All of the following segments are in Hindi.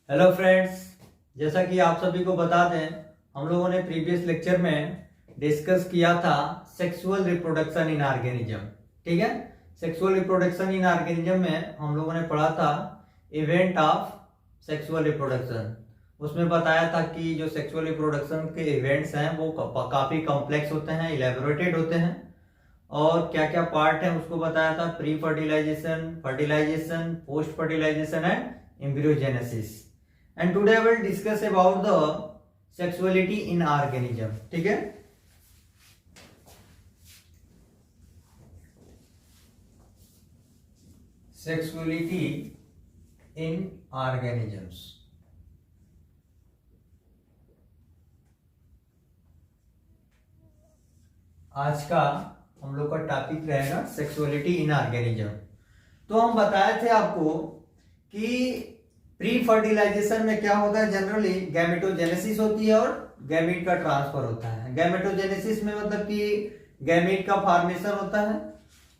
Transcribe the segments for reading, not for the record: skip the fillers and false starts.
हेलो फ्रेंड्स, जैसा कि आप सभी को बता दें, हम लोगों ने प्रीवियस लेक्चर में डिस्कस किया था सेक्सुअल रिप्रोडक्शन इन ऑर्गेनिज्म। ठीक है, सेक्सुअल रिप्रोडक्शन इन ऑर्गेनिज्म में हम लोगों ने पढ़ा था इवेंट ऑफ सेक्सुअल रिप्रोडक्शन। उसमें बताया था कि जो सेक्सुअल रिप्रोडक्शन के इवेंट्स हैं वो काफ़ी कॉम्प्लेक्स होते हैं, इलेबोरेटेड होते हैं, और क्या क्या पार्ट है उसको बताया था। Pre fertilisation, fertilisation, post fertilisation and embryogenesis. And today I will discuss about the sexuality in organism. ठीक है, sexuality in organisms। आज का हम लोग का टॉपिक रहेगा सेक्सुअलिटी इन ऑर्गेनिज्म। तो हम बताए थे आपको कि प्री फर्टिलाइजेशन में क्या होता है, जनरली गैमेटोजेनेसिस होती है और गैमीट का ट्रांसफर होता है। गैमेटोजेनेसिस में मतलब कि गैमीट का फॉर्मेशन होता है,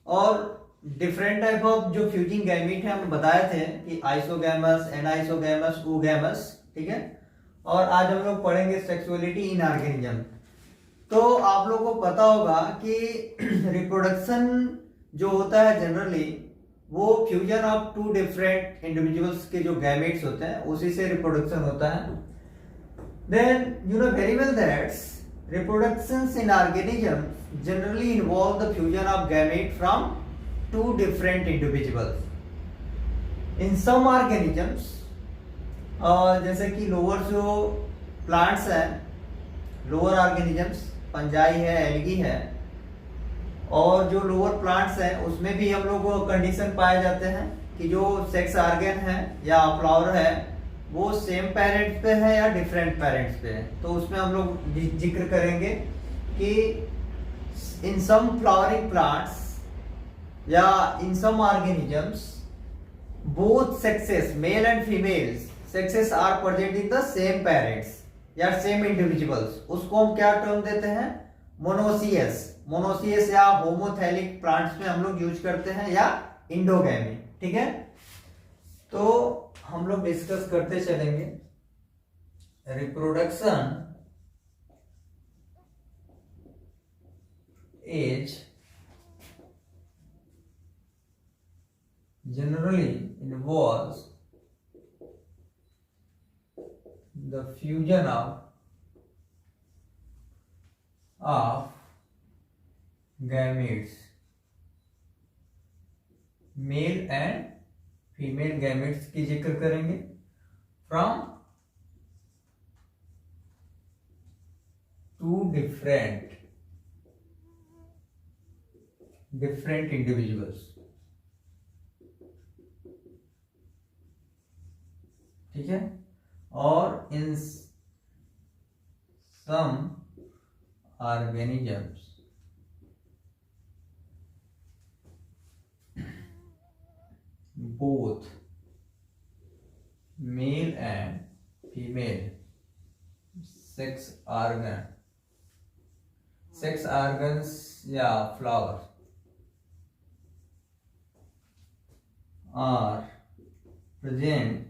और डिफरेंट टाइप ऑफ जो फ्यूजिंग गैमीट है हम बताए थे कि आइसोगैमस, एनाइसोगैमस, ओगैमस। ठीक है, और आज हम लोग पढ़ेंगे सेक्सुअलिटी इन ऑर्गेनिज्म। तो आप लोगों को पता होगा कि रिप्रोडक्शन जो होता है जनरली वो fusion of two different individuals के जो गैमेट्स होते हैं उसी से रिप्रोडक्शन होता है। Then you know very well that reproductions in organism generally involve the fusion of gamete from two different individuals. In some organisms, जैसे कि लोअर जो प्लांट्स हैं, लोअर ऑर्गेनिजम्स, फंजाई है, एल्गी है, और जो लोअर प्लांट्स हैं उसमें भी हम लोग को कंडीशन पाए जाते हैं कि जो सेक्स ऑर्गन है या फ्लावर है वो सेम पेरेंट्स पे है या डिफरेंट पेरेंट्स पे है। तो उसमें हम लोग जिक्र करेंगे कि इन सम फ्लावरिंग प्लांट्स या in some organisms both sexes, male and female sexes are present in the same parents या सेम इंडिविजुअल्स। उसको हम क्या टर्म देते हैं, मोनोसियस। मोनोसियस या होमोथैलिक प्लांट्स में हम लोग यूज करते हैं, या इंडोगैमी। ठीक है, तो हम लोग डिस्कस करते चलेंगे reproduction is generally involves the fusion of gametes, mail and female gametes की जिक्र करेंगे फ्रॉम टू डिफरेंट इंडिविजुअल्स। ठीक है, और in some organisms both male and female sex organs या flowers are present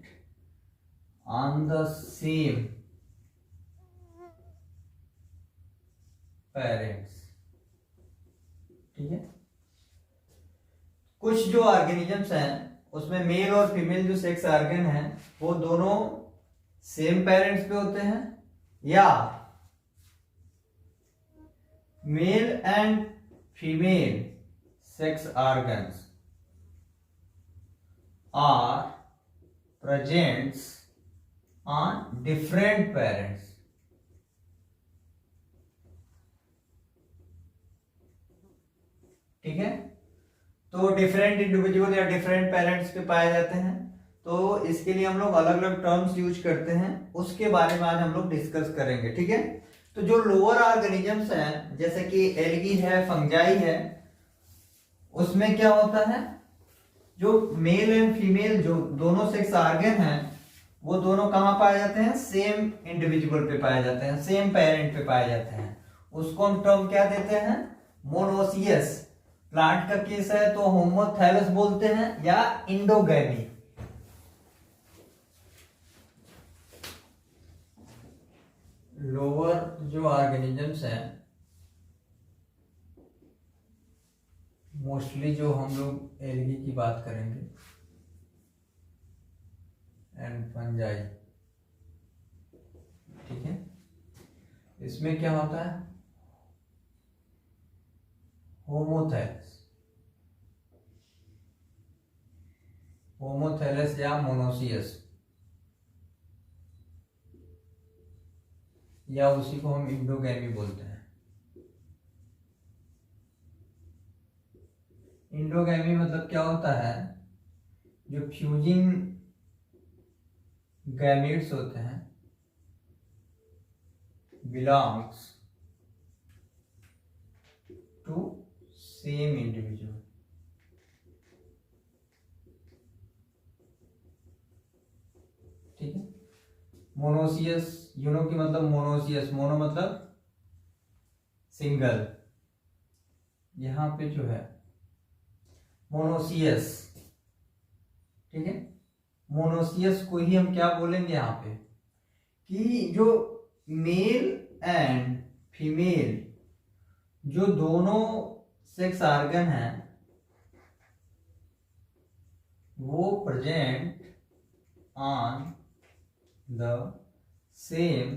on the same parents। ठीक है, कुछ जो ऑर्गेनिजम्स हैं उसमें मेल और फीमेल जो सेक्स ऑर्गन हैं वो दोनों सेम पेरेंट्स पे होते हैं, या male and female sex organs are presents on different parents. ठीक है, तो डिफरेंट इंडिविजुअल या डिफरेंट पेरेंट्स पे पाए जाते हैं। तो इसके लिए हम लोग अलग अलग टर्म्स यूज करते हैं, उसके बारे में आज हम लोग डिस्कस करेंगे। ठीक है, तो जो लोअर ऑर्गेनिजम्स हैं जैसे कि एल्गी है, फंजाई है, उसमें क्या होता है, जो मेल एंड फीमेल जो दोनों सेक्स ऑर्गन हैं वो दोनों कहाँ पाए जाते हैं, सेम इंडिविजुअल पे पाए जाते हैं, सेम पेरेंट पे पाए जाते हैं। उसको हम टर्म क्या देते हैं, मोनोसियस। प्लांट का केस है तो होमोथैलस बोलते हैं, या इंडोगैमी। लोअर जो ऑर्गेनिजम्स हैं, मोस्टली जो हम लोग एल्गी की बात करेंगे एंड फंजाई, ठीक है। इसमें क्या होता है, होमोथैलस, होमोथैलस या मोनोसियस, या उसी को हम इंडोगैमी बोलते हैं। इंडोगैमी मतलब क्या होता है, जो फ्यूजिंग गैमीट्स होते हैं बिलोंग्स टू सेम इंडिविजुअल, ठीक है। मोनोसियस, यूनो की मतलब मोनोसियस, मोनो मतलब सिंगल, यहां पे जो है मोनोसियस, ठीक है। मोनोसियस को ही हम क्या बोलेंगे यहाँ पे, कि जो मेल एंड फीमेल जो दोनों सेक्स ऑर्गन हैं वो present on the same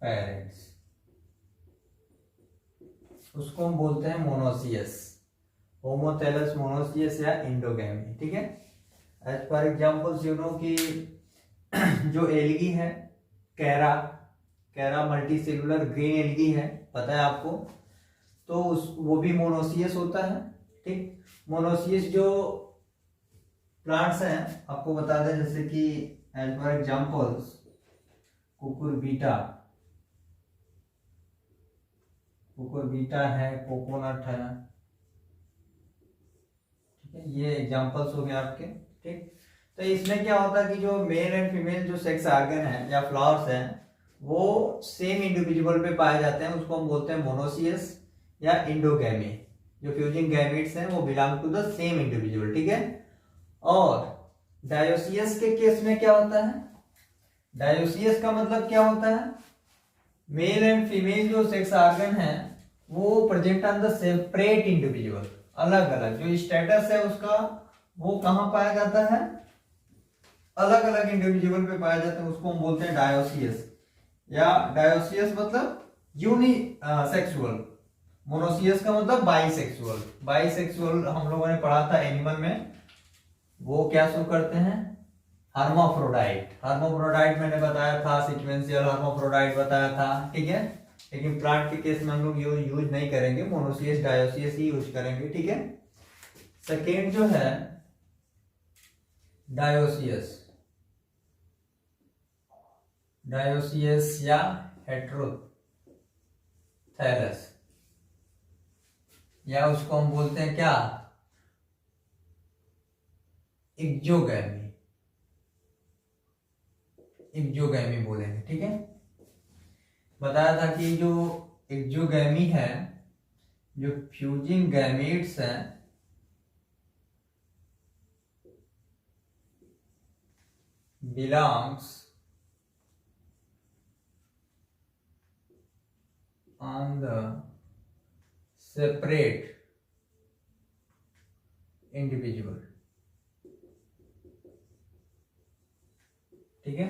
parents, उसको हम बोलते हैं मोनोसियस, होमोथैलस, मोनोसियस या इंडोगैमी, ठीक है। As for examples you know कि जो एल्गी है, chara, chara multicellular green algae है, पता है आपको, तो वो भी मोनोसियस होता है, ठीक। मोनोसियस जो प्लांट्स हैं आपको बता दें, जैसे कि as for examples cucurbita, cucurbita है, कोकोनट है, ठीक है, ये एग्जांपल्स हो गए आपके, ठीक। तो इसमें क्या होता है कि जो मेल एंड फीमेल जो सेक्स ऑर्गन है या फ्लावर्स हैं वो सेम इंडिविजुअल पे पाए जाते हैं, उसको हम बोलते हैं मोनोसियस या इंडोगैमी। जो फ्यूजिंग गैमीट्स हैं वो belong to the same individual, ठीक है। और डायोसियस के केस में क्या होता है, डायोसियस का मतलब क्या होता है, मेल एंड फीमेल जो सेक्स ऑर्गन है वो present on the separate individual, अलग अलग, जो स्टेटस है उसका वो कहां पाया जाता है, अलग अलग इंडिविजुअल पे पाया जाता है, उसको हम बोलते हैं डायोसियस। या डायोसियस मतलब यूनि सेक्सुअल, मोनोसियस का मतलब बाइसेक्सुअल। बाइसेक्सुअल हम लोगों ने पढ़ा था एनिमल में, वो क्या शो करते हैं, हर्माफ्रोडाइट। हर्माफ्रोडाइट मैंने बताया था, सीक्वेंशियल हर्माफ्रोडाइट बताया था, ठीक है। लेकिन प्लांट के केस में हम लोग यूज नहीं करेंगे, मोनोसियस डायोसियस ही यूज करेंगे, ठीक है। सेकेंड जो है डायोसियस, डायोसियस या हेटेरोथैलस, या उसको हम बोलते हैं क्या, एक्सोगैमी, एक्सोगैमी बोलेंगे, ठीक है। बताया था कि जो एक्सोगैमी है, जो फ्यूजिंग गैमीट्स हैं belongs on the separate individual, ठीक है।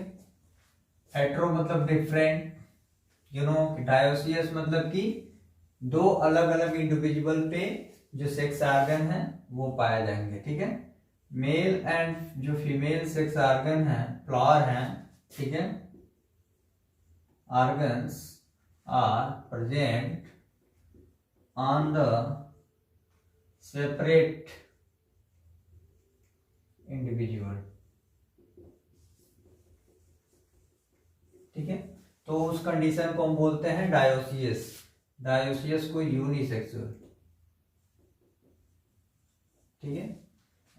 हेट्रो मतलब डिफरेंट, यू नो, डायोसियस मतलब कि दो अलग अलग इंडिविजुअल पे जो सेक्स ऑर्गन है वो पाए जाएंगे, ठीक है। मेल एंड जो फीमेल सेक्स ऑर्गन है, फ्लावर हैं, ठीक है, organs are present on the separate individual, ठीक है। तो उस कंडीशन को हम बोलते हैं डायोसियस, डायोसियस को यूनिसेक्सुअल, ठीक है।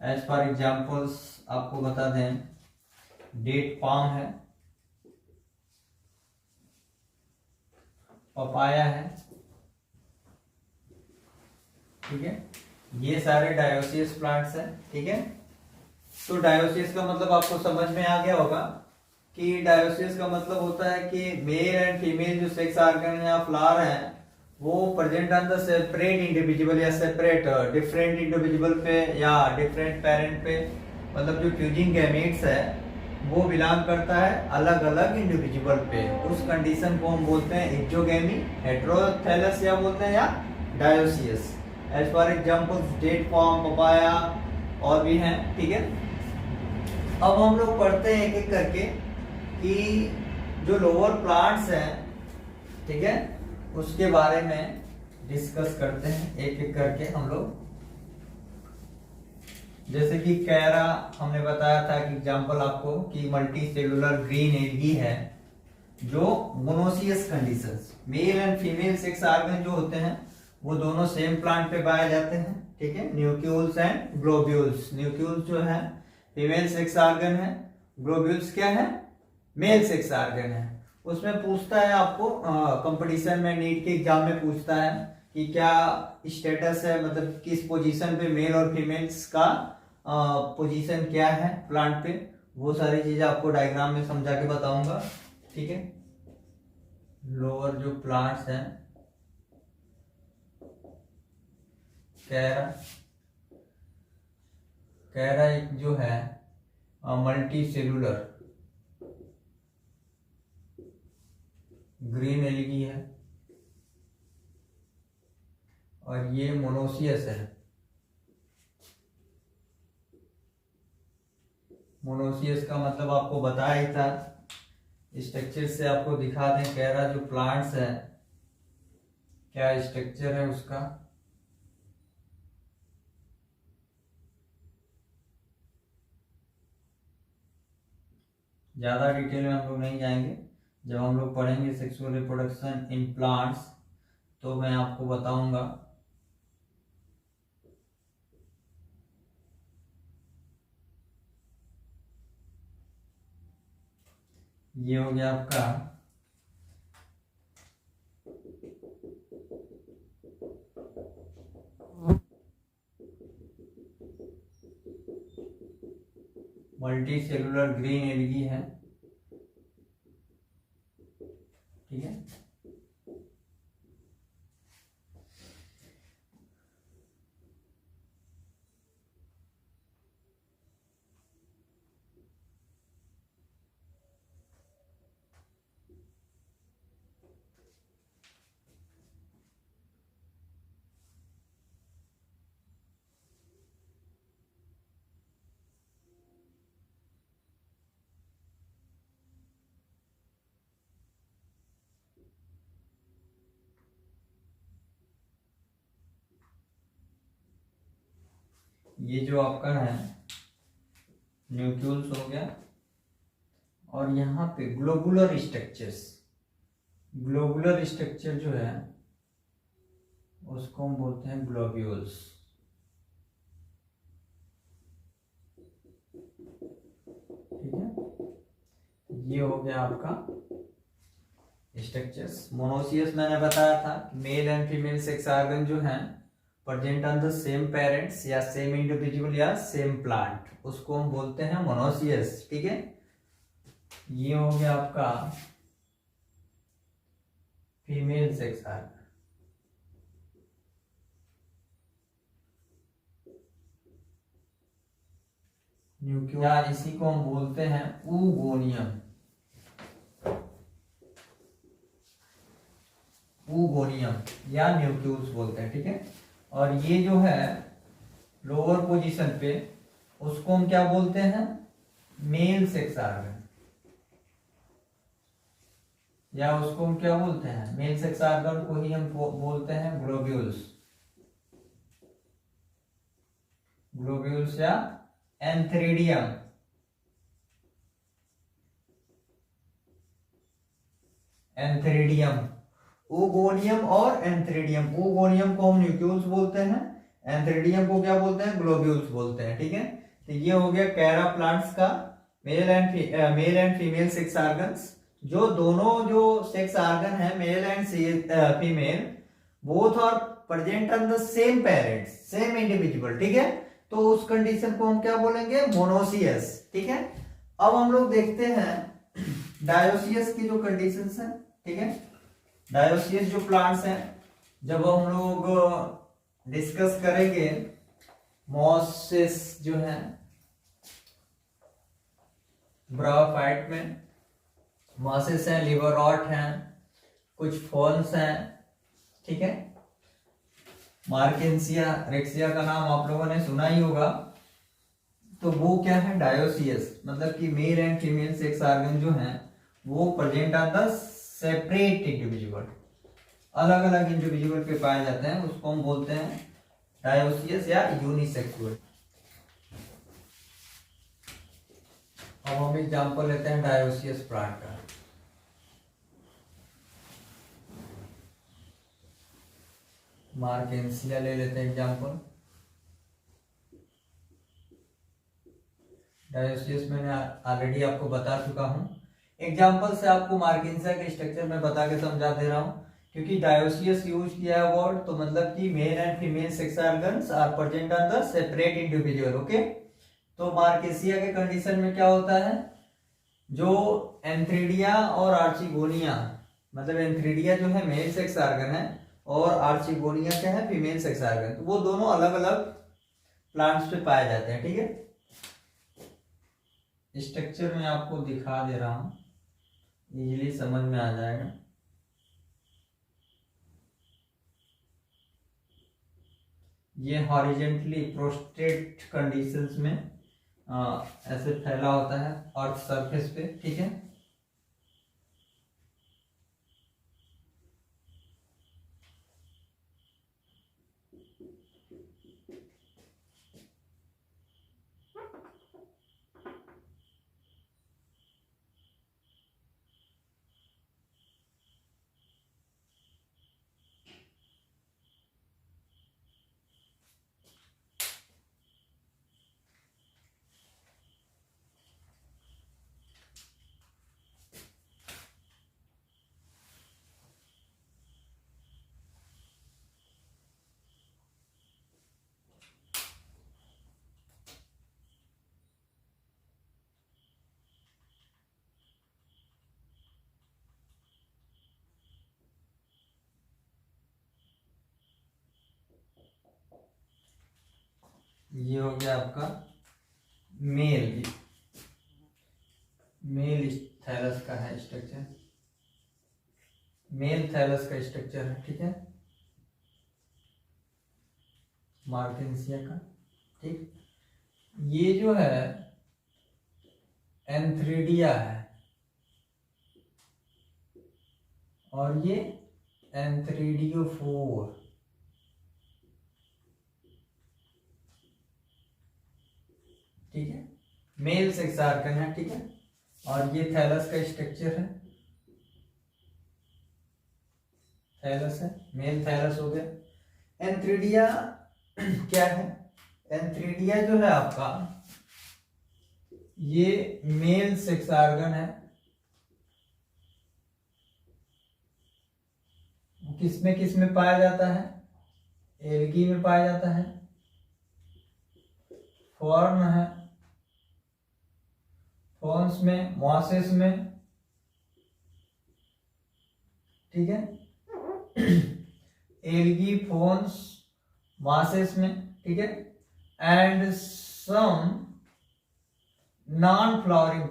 एज फॉर एग्जाम्पल्स आपको बता दें, डेट पाम है, पपाया है, ठीक है, ये सारे डायोसियस प्लांट्स हैं, ठीक है। तो डायोसियस का मतलब आपको समझ में आ गया होगा कि डायोसिस का मतलब होता है कि मेल एंड फीमेल जो सेक्स ऑर्गन या फ्लावर है वो present on the separate individual या सेपरेट डिफरेंट इंडिविजुअल पे या डिफरेंट पेरेंट पे, मतलब जो फ्यूजिंग गैमेट्स है वो बिलोंग करता है अलग अलग इंडिविजुअल पे। उस कंडीशन को हम बोलते हैं एक्जोगेमी, हेटेरोथैलस या बोलते हैं, या dioecious. As for example date palm, papaya और भी हैं, ठीक है। अब हम लोग पढ़ते हैं एक एक करके कि जो लोअर प्लांट्स हैं, ठीक है, उसके बारे में डिस्कस करते हैं एक एक करके हम लोग। जैसे कि कैरा हमने बताया था कि एग्जांपल आपको कि मल्टी सेलुलर ग्रीन एल्गी है जो monoecious conditions, mail and female sex organ जो होते हैं वो दोनों सेम प्लांट पे पाए जाते हैं, ठीक है। न्यूक्लियस एंड ग्लोब्यूल्स, न्यूक्लियस जो है फीमेल सेक्स ऑर्गन है, ग्लोब्यूल्स क्या है, मेल सेक्स ऑर्गन है। उसमें पूछता है आपको कंपटीशन में, नीट के एग्जाम में पूछता है कि क्या स्टेटस है, मतलब किस पोजीशन पे मेल और फीमेल्स का पोजीशन क्या है प्लांट पे। वो सारी चीजें आपको डायग्राम में समझा के बताऊंगा, ठीक है। लोअर जो प्लांट्स हैं, कैरा एक जो है मल्टी सेलुलर ग्रीन एल्गी है और ये मोनोसियस है। मोनोसियस का मतलब आपको बताया ही था, स्ट्रक्चर से आपको दिखा दें। कैरा जो प्लांट्स है क्या स्ट्रक्चर है उसका, ज्यादा डिटेल में हम लोग नहीं जाएंगे। जब हम लोग पढ़ेंगे सेक्सुअल रिप्रोडक्शन इन प्लांट्स तो मैं आपको बताऊंगा। ये हो गया आपका मल्टी सेलुलर ग्रीन एल्गी है, ठीक है। ये जो आपका है न्यूक्लियस हो गया और यहाँ पे ग्लोबुलर स्ट्रक्चर्स, ग्लोबुलर स्ट्रक्चर जो है उसको हम बोलते हैं ग्लोब्यूल्स, ठीक है। ये हो गया आपका स्ट्रक्चर्स। मोनोसियस मैंने बताया था, mail and female sex organ जो हैं present on the same parents या सेम इंडिविजुअल या सेम प्लांट, उसको हम बोलते हैं मोनोसियस, ठीक है। ये हो गया आपका फीमेल सेक्स ऑर्गन। न्यूक्लियस, इसी को हम बोलते हैं ऊगोनियम, ऊगोनियम या न्यूक्लियस बोलते हैं, ठीक है। और ये जो है लोअर पोजीशन पे उसको हम क्या बोलते हैं, मेल सेक्स ऑर्गन, या उसको हम क्या बोलते हैं, मेल सेक्स ऑर्गन को ही हम बोलते हैं ग्लोब्यूल्स, ग्लोब्यूल्स या एंथ्रेडियम, एंथ्रेडियम, ओगोनियम और एंथ्रेडियम। ओगोनियम को हम न्यूक्लियस बोलते हैं, एंथ्रेडियम को क्या बोलते हैं, ग्लोब्यूल्स बोलते हैं, ठीक है। तो ये हो गया कैरा प्लांट्स का male and female sex organs. जो दोनों जो सेक्स ऑर्गन है male and female both are present on the same parents, same individual, ठीक है। तो उस कंडीशन को हम क्या बोलेंगे, मोनोसियस, ठीक है। अब हम लोग देखते हैं डायोसियस की जो कंडीशंस हैं, ठीक है, डायोसियस जो प्लांट्स हैं, जब हम लोग डिस्कस करेंगे मॉसेस जो है ब्रायोफाइट में, मॉसेस हैं, लिवरॉट हैं, कुछ फॉर्म्स हैं, ठीक है, मार्केंसिया, रेक्सिया का नाम आप लोगों ने सुना ही होगा। तो वो क्या है, डायोसियस, मतलब कि male and female sex organ जो हैं वो present are the separate individual, अलग अलग इंडिविजुअल पे पाए जाते हैं, उसको हम बोलते हैं डायोसियस या यूनिसेक्सुअल। अब हम एग्जांपल लेते हैं डायोसियस प्लांट का। मार्केंसिया ले लेते हैं एग्जांपल। डायोसियस मैंने ऑलरेडी आपको बता चुका हूं, एग्जांपल से आपको मार्केंसिया के स्ट्रक्चर में बता के समझा दे रहा हूं, क्योंकि डायोसियस यूज किया है वर्ड, तो मतलब कि male and female sex organs are present on the separate individual. Okay, तो मार्केंसिया के कंडीशन में क्या होता है, जो एंथ्रीडिया और आर्चिगोनिया, मतलब एंथ्रीडिया जो है मेल सेक्स ऑर्गन है और आर्चिगोनिया क्या है, फीमेल सेक्स ऑर्गन, तो वो दोनों अलग अलग प्लांट्स पे पाए जाते हैं। ठीक है, स्ट्रक्चर में आपको दिखा दे रहा हूं, इजीली समझ में आ जाएगा। ये हॉरिजेंटली प्रोस्ट्रेट कंडीशंस में ऐसे फैला होता है अर्थ सरफेस पे। ठीक है, ये हो गया आपका मेल थैलस का है स्ट्रक्चर, मेल थैलस का स्ट्रक्चर है। ठीक है, मार्केंसिया का। ठीक, ये जो है एंथ्रीडिया है और ये एंथ्रीडियोफोर। ठीक है, मेल सेक्स ऑर्गन है। ठीक है, और ये थैलस का स्ट्रक्चर है, थैलस है, मेल थैलस हो गया। एंथ्रीडिया क्या है, एंथ्रीडिया जो है आपका ये मेल सेक्स ऑर्गन है। किस में पाया जाता है, एल्गी में पाया जाता है, फॉर्म है, फॉर्म्स में, मॉसेस में। ठीक है, एल्गी, फॉर्म्स, मॉसेस में। ठीक है, and some non flowering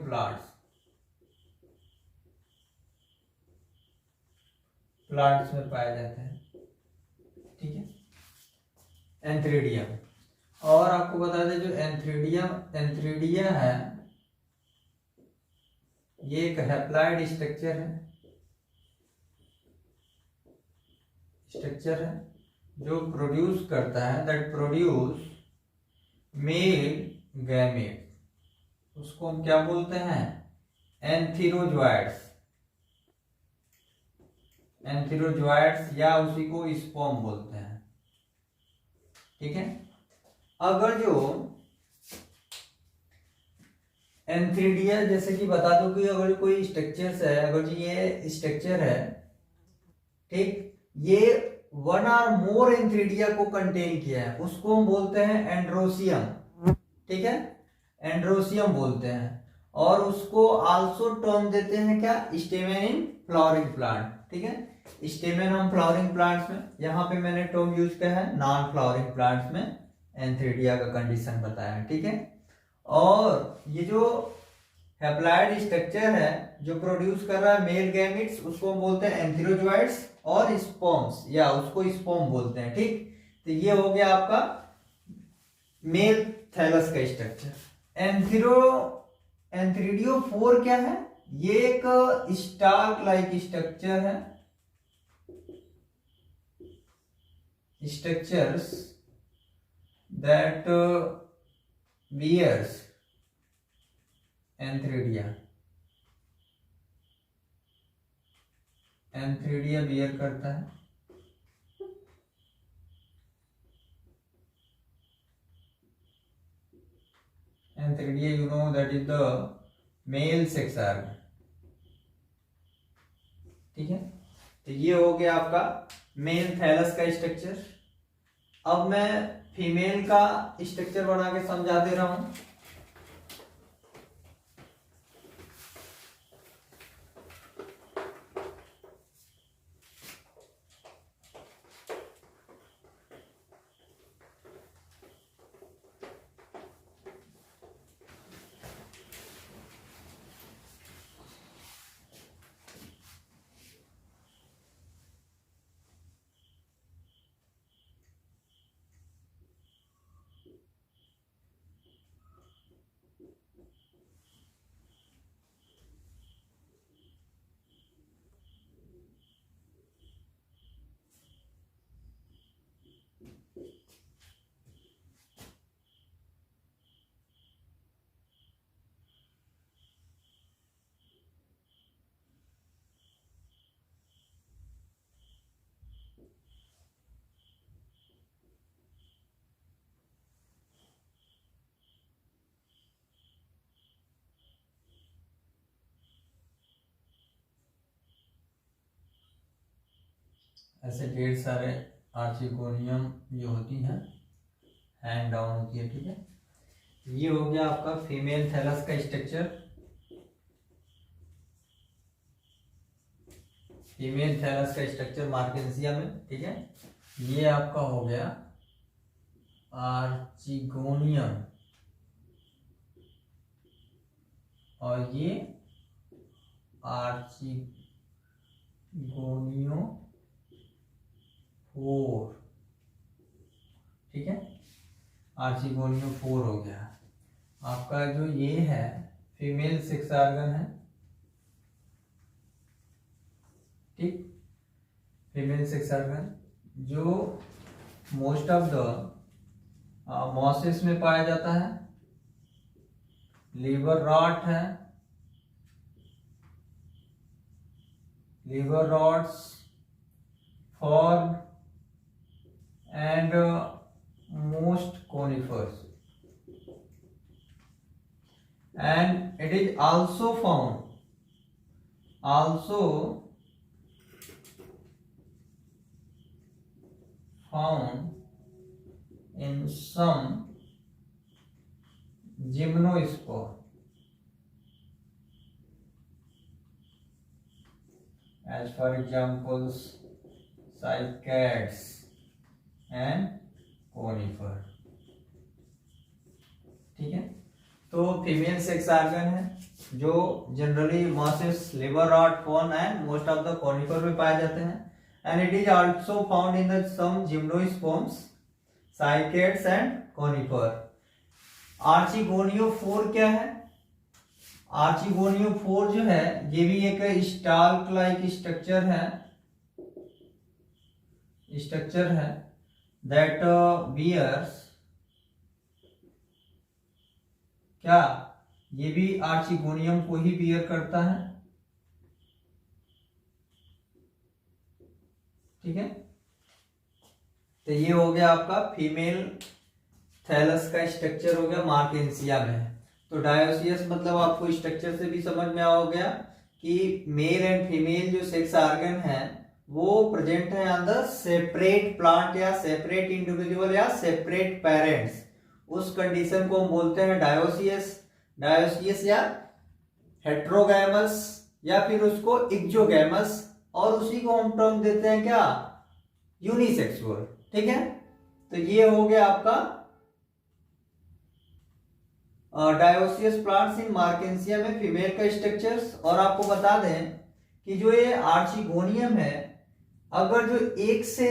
plants में पाए जाते हैं। ठीक है, एंथ्रीडिया। और आपको बता दें जो एंथ्रीडिया है ये एक हैप्लॉइड स्ट्रक्चर है जो प्रोड्यूस करता है, दैट प्रोड्यूस मेल गैमेट। उसको हम क्या बोलते हैं, एंथीरोजोइड्स या उसी को स्पर्म बोलते हैं। ठीक है, अगर जो एंथ्रीडिया, जैसे कि बता दो कि अगर कोई स्ट्रक्चर है, अगर ये स्ट्रक्चर है, ठीक, ये वन और मोर एंथ्रीडिया को कंटेन किया है, उसको हम बोलते हैं एंड्रोसियम। ठीक है, एंड्रोसियम बोलते हैं। और उसको आल्सो टर्म देते हैं क्या, स्टेमेन इन फ्लावरिंग प्लांट। ठीक है, स्टेमेन हम फ्लावरिंग प्लांट्स में, यहाँ पे मैंने टर्म यूज किया है नॉन फ्लावरिंग प्लांट्स में एंथ्रेडिया का कंडीशन बताया है। ठीक है, और ये जो हैप्लॉइड स्ट्रक्चर है जो प्रोड्यूस कर रहा है मेल गैमेट्स, उसको हम बोलते हैं एंथ्रोजॉइड्स, और स्पर्म्स या उसको स्पर्म बोलते हैं। ठीक, तो ये हो गया आपका मेल थैलस का स्ट्रक्चर। एंथ्रिडियोफोर क्या है, ये एक स्टार्क लाइक स्ट्रक्चर है, structures that bears antheridia bear करता है। Antheridia you know that is the male sex organ. ठीक है, तो ये हो गया आपका मेल थैलस का स्ट्रक्चर। अब मैं फीमेल का स्ट्रक्चर बना के समझा दे रहा हूं। ऐसे ढेर सारे आर्चिगोनियम जो होती हैं हैंग डाउन होती है। ठीक है, ये हो गया आपका फीमेल थैलस का स्ट्रक्चर। फीमेल थैलस का स्ट्रक्चर मार्केंसिया में। ठीक है, ये आपका हो गया आर्चिगोनियम, और ये आर्चिगोनियो 4। ठीक है, आर्चिगोनियो 4 हो गया आपका। जो ये है फीमेल सेक्स ऑर्गन है। ठीक, फीमेल सेक्स ऑर्गन जो मोस्ट ऑफ द मॉसेस में पाया जाता है। लीवर रॉट है, liverworts, fern and most conifers, and it is also found in some gymnosperm, as for examples cycads and conifer. ठीक है, तो फीमेल सेक्स ऑर्गन है जो generally mosses, liverwort, fern and most of the conifer में पाए जाते हैं। And it is also found in the some gymnosperms, cycads and conifer. Archegoniophore 4 क्या है, आर्चिगोनियो 4 जो है ये भी एक स्टार्क लाइक स्ट्रक्चर है that bears क्या, ये भी आर्चिगोनियम को ही बियर करता है। ठीक है, तो ये हो गया आपका फीमेल थैलस का स्ट्रक्चर हो गया मार्केंसिया में। तो डायोसियस मतलब आपको स्ट्रक्चर से भी समझ में आ गया कि मेल एंड फीमेल जो सेक्स ऑर्गन है वो प्रेजेंट है ऑन द सेपरेट प्लांट या सेपरेट इंडिविजुअल या सेपरेट पेरेंट्स। उस कंडीशन को हम बोलते हैं डायोसियस या हेट्रोगैमस या फिर उसको इक्जोगैमस, और उसी को हम टर्म देते हैं क्या, यूनिसेक्सुअल। ठीक है, तो ये हो गया आपका डायोसियस प्लांट्स इन मार्केंसिया में फीमेल का स्ट्रक्चर्स। और आपको बता दें कि जो ये आर्चिगोनियम है, अगर जो एक से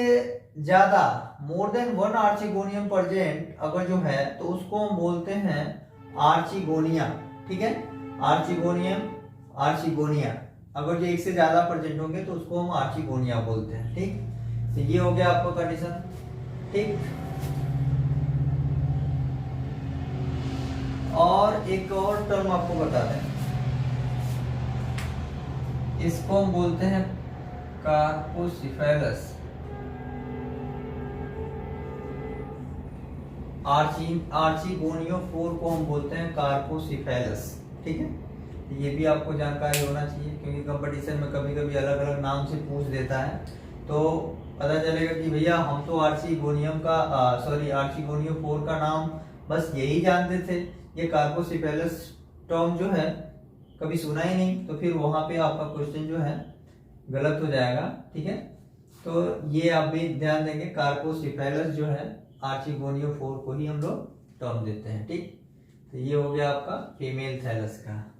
ज्यादा more than one archegonium present अगर जो है तो उसको हम बोलते हैं आर्चिगोनिया। ठीक है, आर्चिगोनियम, आर्चिगोनिया, अगर जो एक से ज्यादा प्रेजेंट होंगे तो उसको हम आर्चिगोनिया बोलते हैं। ठीक, तो ये हो गया आपका कंडीशन। ठीक, और एक और टर्म आपको बता दें, इसको हम बोलते हैं कार्पोसिफेलस। आर्चिगोनियोफोर को हम बोलते हैं कार्पोसिफेलस। ठीक है, ये भी आपको जानकारी होना चाहिए, क्योंकि कंपटीशन में कभी कभी अलग अलग नाम से पूछ देता है, तो पता चलेगा कि भैया हम तो आर्चिगोनियोफोर का नाम बस यही जानते थे, ये कार्पोसिफेलस टर्म जो है कभी सुना ही नहीं, तो फिर वहां पे आपका क्वेश्चन जो है गलत हो जाएगा। ठीक है, तो ये आप भी ध्यान देंगे, कार्पोसिफेलस जो है आर्चिगोनियोफोर को ही हम लोग टर्म देते हैं। ठीक, तो ये हो गया आपका फीमेल थैलस का।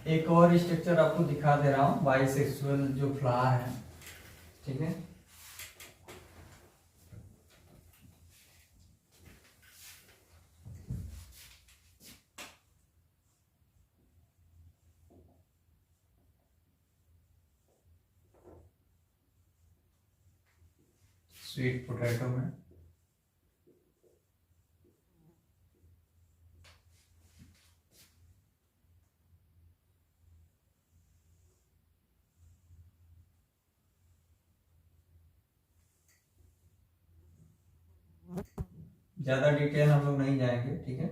एक और स्ट्रक्चर आपको दिखा दे रहा हूं, बाइसेक्सुअल जो फ्लावर है। ठीक है, स्वीट पोटैटो में ज्यादा डिटेल हम लोग नहीं जाएंगे। ठीक है,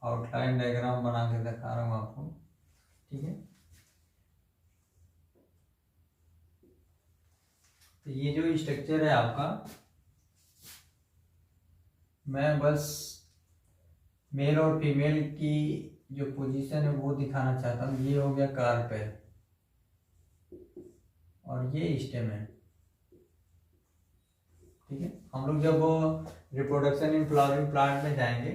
आउटलाइन डायग्राम बना के दिखा रहा हूं आपको। ठीक है, तो ये जो स्ट्रक्चर है आपका, मैं बस मेल और फीमेल की जो पोजीशन है वो दिखाना चाहता हूँ। ये हो गया कार्पेल और ये स्टेम है। ठीक है, हम लोग जब रिप्रोडक्शन इन फ्लावरिंग प्लांट में जाएंगे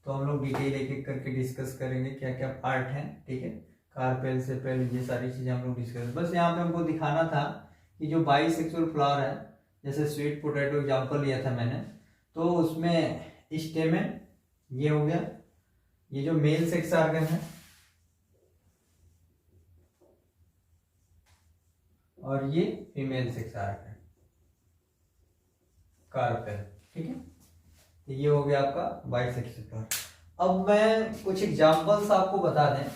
तो हम लोग डिटेल एक एक करके डिस्कस करेंगे क्या क्या पार्ट हैं। ठीक है, कार्पेल से पहले ये सारी चीजें हम लोग डिस्कस, बस यहाँ पे हमको दिखाना था कि जो बाइसेक्सुअल फ्लावर है, जैसे स्वीट पोटैटो एग्जांपल लिया था मैंने, तो उसमें स्टेमन ये हो गया, ये जो मेल सेक्स ऑर्गन है, और ये फीमेल सेक्स ऑर्गन कार्पेल। ठीक है, तो ये हो गया आपका बाइसेक्सुअल फ्लावर। अब मैं कुछ एग्जांपल्स आपको बता दें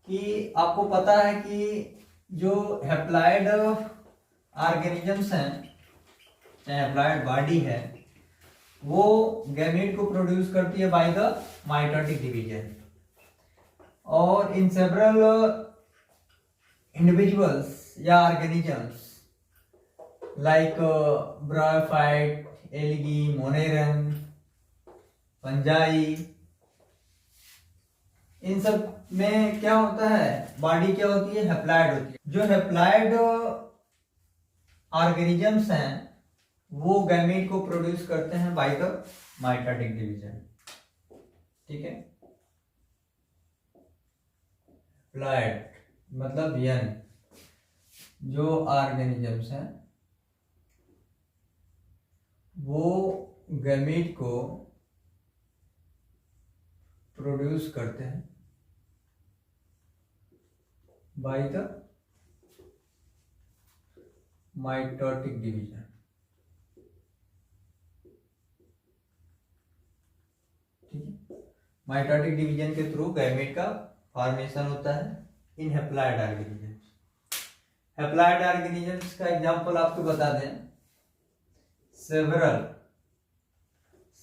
कि आपको पता है कि जो हैप्लॉइड ऑर्गेनिजम्स हैं, हैप्लॉइड बॉडी है, वो गैमेट को प्रोड्यूस करती है बाय द माइटोटिक डिवीजन, और इन सेवरल इंडिविजुअल्स या organisms like bryophyte, algae, moneran, fungi, इन सब में क्या होता है, बॉडी क्या होती है, हैप्लॉइड होती है। जो हैप्लॉइड ऑर्गेनिजम्स हैं वो गैमेट को प्रोड्यूस करते हैं बाय द माइटोटिक डिवीजन। ठीक है, हैप्लॉइड मतलब यन, जो ऑर्गेनिजम्स हैं वो गैमेट को प्रोड्यूस करते हैं बाय द माइटोटिक डिवीजन। ठीक है, माइटोटिक डिवीजन के थ्रू गैमेट का फॉर्मेशन होता है इन हैप्लॉइड ऑर्गेनिजम्स। हैप्लॉइड ऑर्गेनिजम्स का एग्जांपल आपको बता दें,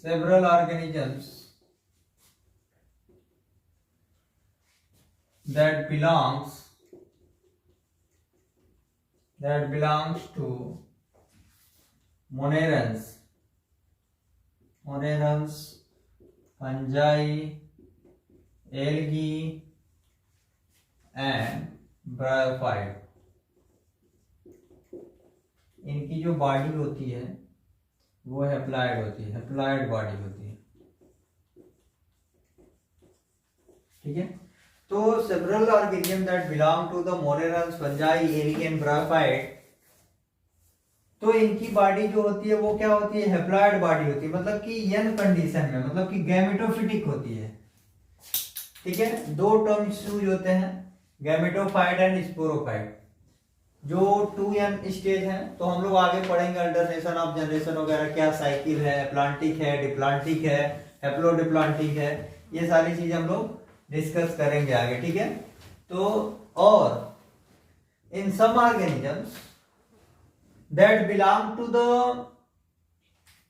several organisms that belongs to monerans, fungi, algae and bryophyte। इनकी जो बॉडी होती है वो हैप्लॉइड होती है, हैप्लॉइड बॉडी होती है। ठीक है, तो several organism that belong to the monerans, fungi, algae and bryophyte, तो इनकी बॉडी जो होती है वो क्या होती है, हैप्लॉइड बॉडी होती है, मतलब कि यंग कंडीशन में, मतलब कि गैमेटोफिटिक होती है। ठीक है, दो टर्म्स यूज होते हैं, गैमेटोफाइट एंड स्पोरोफाइट। जो 2n स्टेज है तो हम लोग आगे पढ़ेंगे अल्टरनेशन ऑफ जनरेशन वगैरह, क्या साइकिल है, प्लांटिक है, डिप्लांटिक है, हैप्लोडिप्लांटिक है, ये सारी चीज हम लोग डिस्कस करेंगे आगे। ठीक है, तो और in some organisms that belong to the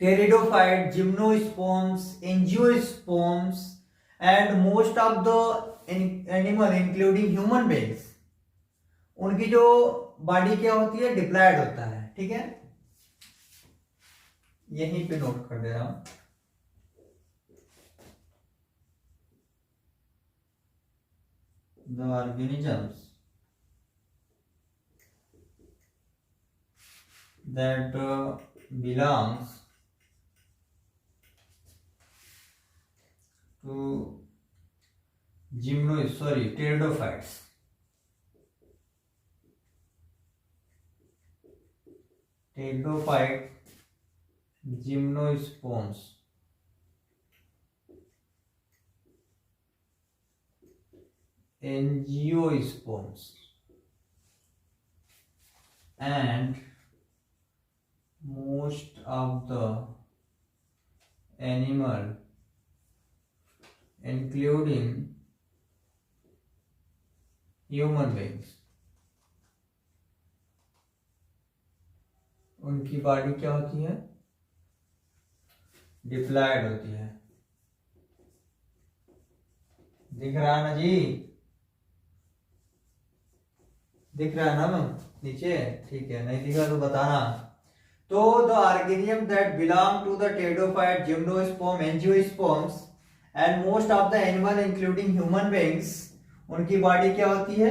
pteridophyte, gymnosperms, angiosperms and most of the animal including human beings, उनकी जो बॉडी क्या होती है, डिप्लॉयड होता है। ठीक है, यहीं पे नोट कर दे रहा हूं, the organisms that belongs to pteridophytes, pteridophyte, gymnosperms, angiosperms and most of the animal including human beings, उनकी बॉडी क्या होती है, डिप्लॉयड होती है। दिख रहा है ना जी, दिख रहा है ना मैम नीचे? ठीक है, नहीं दिखा तो बताना। तो the organism that belong to the pteridophyte, gymnosperm, angiosperms and most of the animal including human beings, उनकी बॉडी क्या होती है,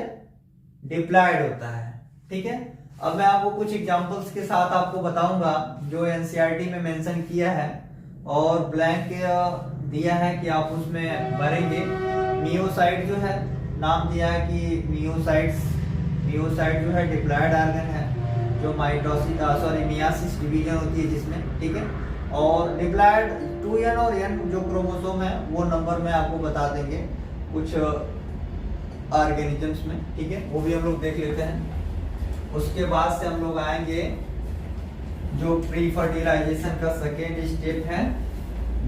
डिप्लॉयड होता है। ठीक है, अब मैं आपको कुछ एग्जांपल्स के साथ आपको बताऊंगा जो एनसीईआरटी में मेंशन किया है और ब्लैंक दिया है कि आप उसमें भरेंगे। मियोसाइट जो है नाम दिया है कि मियोसाइट जो है डिप्लॉयड ऑर्गन है, जो मियासिस डिवीजन होती है जिसमें। ठीक है, और डिप्लॉयड 2n और n जो क्रोमोसोम है वो नंबर में आपको बता देंगे कुछ ऑर्गेनिजम्स में। ठीक है, वो भी हम लोग देख लेते हैं। उसके बाद से हम लोग आएंगे जो प्री फर्टिलाइजेशन का सेकेंड स्टेप है,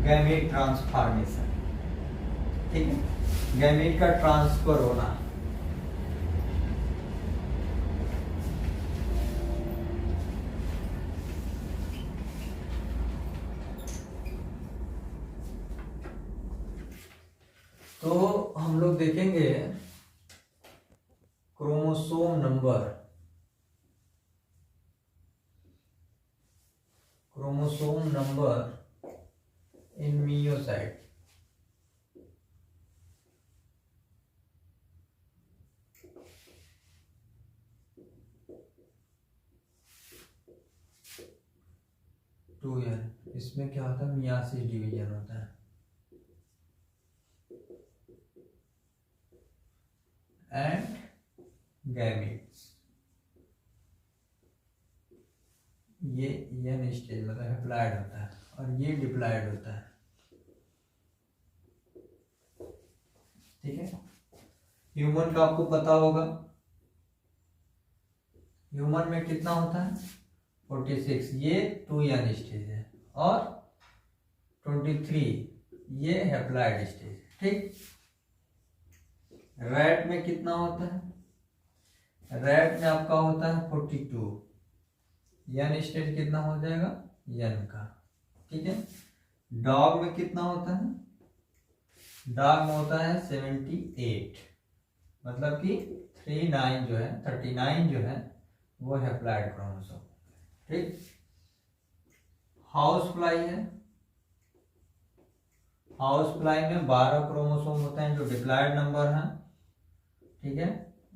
गैमेट ट्रांसफॉर्मेशन। ठीक है, गैमेट का ट्रांसफर होना। तो हम लोग देखेंगे क्रोमोसोम नंबर, इन मियोसाइट। टू ईयर, इसमें क्या होता है, मियासिस डिवीजन होता है। एंड गैमेट्स, ये एन स्टेज मतलब हैप्लॉइड होता है और ये डिप्लॉयड होता है। ठीक है, ह्यूमन का आपको पता होगा ह्यूमन में कितना होता है 46, ये 2n स्टेज है, और 23 ये हैप्लॉइड स्टेज है। ठीक, रैट में कितना होता है, रैट में आपका होता है 42, n स्टेज कितना हो जाएगा n का। ठीक है, डॉग में कितना होता है, डॉग में होता है 78, मतलब कि 39 जो है वो हैप्लॉइड क्रोमोसोम। ठीक, हाउस फ्लाई है, हाउस फ्लाई में 12 क्रोमोसोम होते हैं जो डिप्लॉयड नंबर हैं। ठीक है,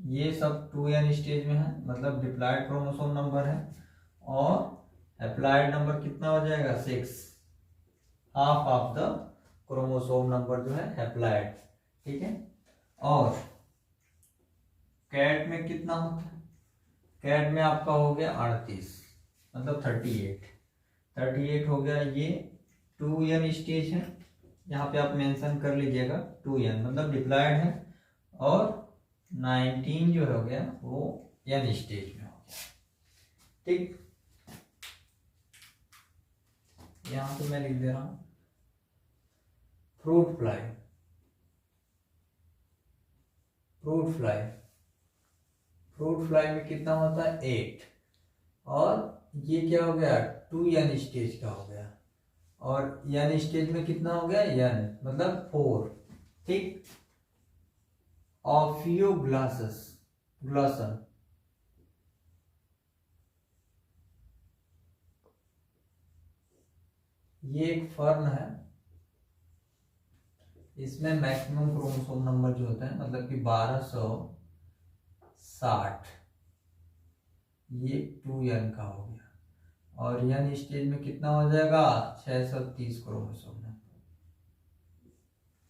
ये सब 2n स्टेज में है, मतलब डिप्लॉयड क्रोमोसोम नंबर है, और हैप्लॉइड नंबर कितना हो जाएगा 6, half of the chromosome number जो है हैप्लॉइड। ठीक है, और कैट में कितना होता है, कैट में आपका हो गया 38, मतलब 38 हो गया, ये 2n स्टेज है, यहाँ पे आप मेंशन कर लीजिएगा 2n मतलब डिप्लॉयड है, और 19 जो हो गया वो n स्टेज में हो गया। ठीक, यहां पे मैं लिख दे रहा हूं fruit fly, fruit fly, fruit fly में कितना होता है 8, और ये क्या हो गया 2n स्टेज का हो गया, और n स्टेज में कितना हो गया n मतलब 4। ठीक, ऑफियोग्लासस, ग्लॉसन, ये एक फर्न है, इसमें मैक्सिमम क्रोमोसोम नंबर जो होता है मतलब कि 1260, ये 2n का हो गया, और n स्टेज में कितना हो जाएगा 630 क्रोमोसोम नंबर।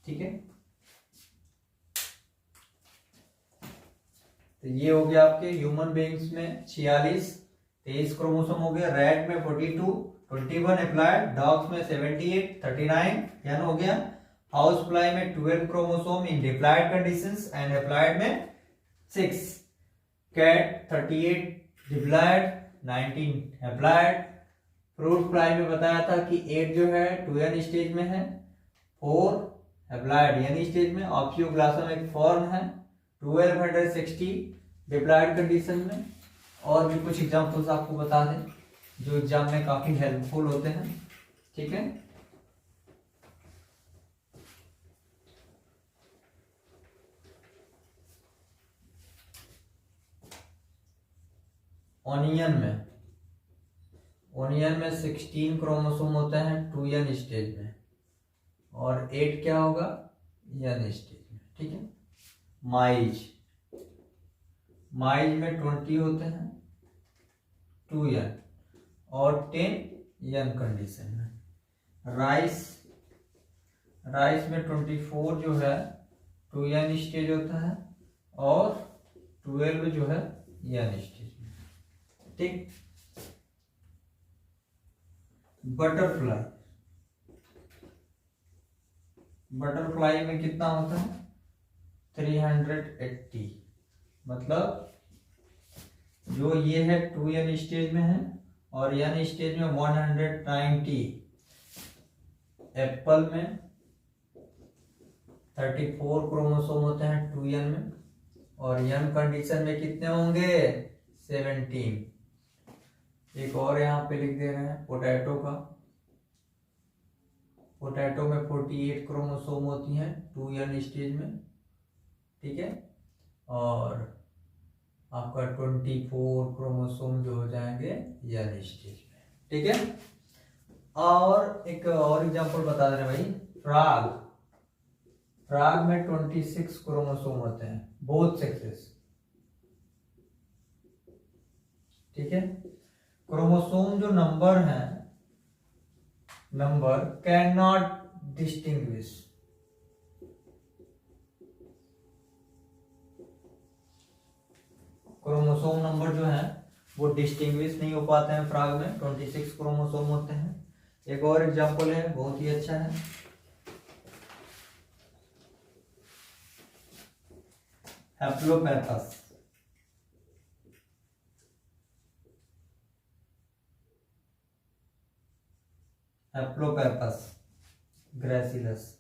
ठीक है, तो ये हो गया आपके ह्यूमन बीइंग्स में 46, 23 क्रोमोसोम हो गया, रैट में 42, 21 अप्लाइड, डॉग्स में 78, 39 n हो गया, हाउस फ्लाई में 12 chromosome in diploid conditions and haploid में 6, cat 38 diploid, 19 haploid, fruit fly में बताया था कि 8 जो है 2n स्टेज में है, 4 अप्लाइड n स्टेज में, ऑफियोग्लासम एक फॉर्म है, 1260 डिप्लॉयड कंडीशन में। और भी कुछ एग्जांपल्स आपको बता दें जो एग्जाम में काफी हेल्पफुल होते हैं। ठीक है, ओनियन में 16 क्रोमोसोम होते हैं 2n स्टेज में, और 8 क्या होगा n स्टेज में। ठीक है, माइज में 20 होते हैं 2n और 10 n कंडीशन में। राइस में 24 जो है 2n स्टेज होता है, और 12 जो है n स्टेज में। ठीक, बटरफ्लाई में कितना होता है 380, मतलब जो ये है 2n स्टेज में है, और n स्टेज में 190। एप्पल में 34 क्रोमोसोम होते हैं 2n में, और n कंडीशन में कितने होंगे 17। एक और यहाँ पे लिख दे रहे हैं पोटैटो में 48 क्रोमोसोम होती हैं 2n स्टेज में। ठीक है, और आपका 24 क्रोमोसोम जो हो जाएंगे n स्टेज में। ठीक है, और एक और एग्जांपल बता दे रहे भाई, फ्रॉग में 26 क्रोमोसोम होते हैं बोथ सेक्सेस। ठीक है, क्रोमोसोम जो number can not distinguish, chromosome number जो है वो डिस्टिंग्विश नहीं हो पाते हैं फ्रॉग में, 26 क्रोमोसोम होते हैं। एक और एग्जांपल है, बहुत ही अच्छा है, हैप्लोपैथस। हैप्लोपेपस ग्रेसिलस।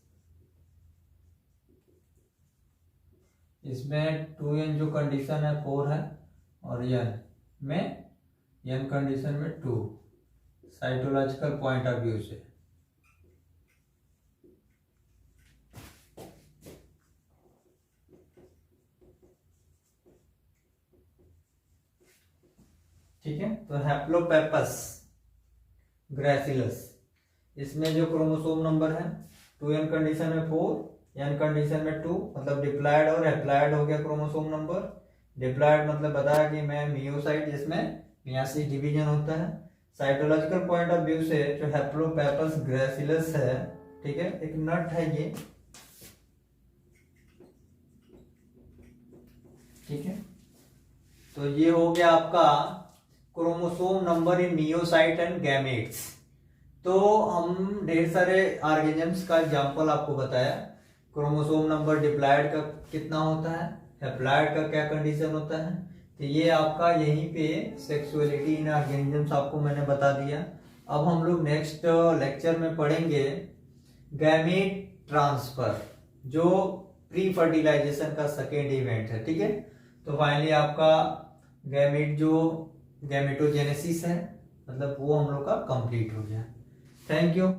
इसमें 2n जो कंडीशन है 4 है, और n कंडीशन में 2, साइटोलॉजिकल पॉइंट ऑफ व्यू से। ठीक है, तो हैप्लोपेपस ग्रेसिलस, इसमें जो क्रोमोसोम नंबर है 2n कंडीशन में 4, n कंडीशन में 2, मतलब डिप्लॉयड और हैप्लॉयड हो गया क्रोमोसोम नंबर। डिप्लॉयड मतलब बताया कि मैं मियोसाइट, जिसमें मियासिस डिवीजन होता है। साइटोलॉजिकल पॉइंट ऑफ व्यू से जो हैप्लोपेपस ग्रेसिलस है, ठीक है, एक नट है ये, ठीक है। तो ये हो गया आपका chromosome number in meiocyte and gametes. तो हम ढेर सारे ऑर्गेनिजम्स का एग्जांपल आपको बताया। क्रोमोसोम नंबर डिप्लॉयड का कितना होता है, हैप्लॉयड का क्या कंडीशन होता है। तो ये आपका यहीं पे सेक्सुअलिटी इन ऑर्गेनिजम्स आपको मैंने बता दिया। अब हम लोग नेक्स्ट लेक्चर में पढ़ेंगे गैमेट ट्रांसफर, जो प्री फर्टिलाइजेशन का सेकेंड इवेंट है, ठीक है। तो फाइनली आपका गैमेट जो गैमेटोजेनेसिस है, मतलब वो हम लोग का कंप्लीट हो गया। Thank you.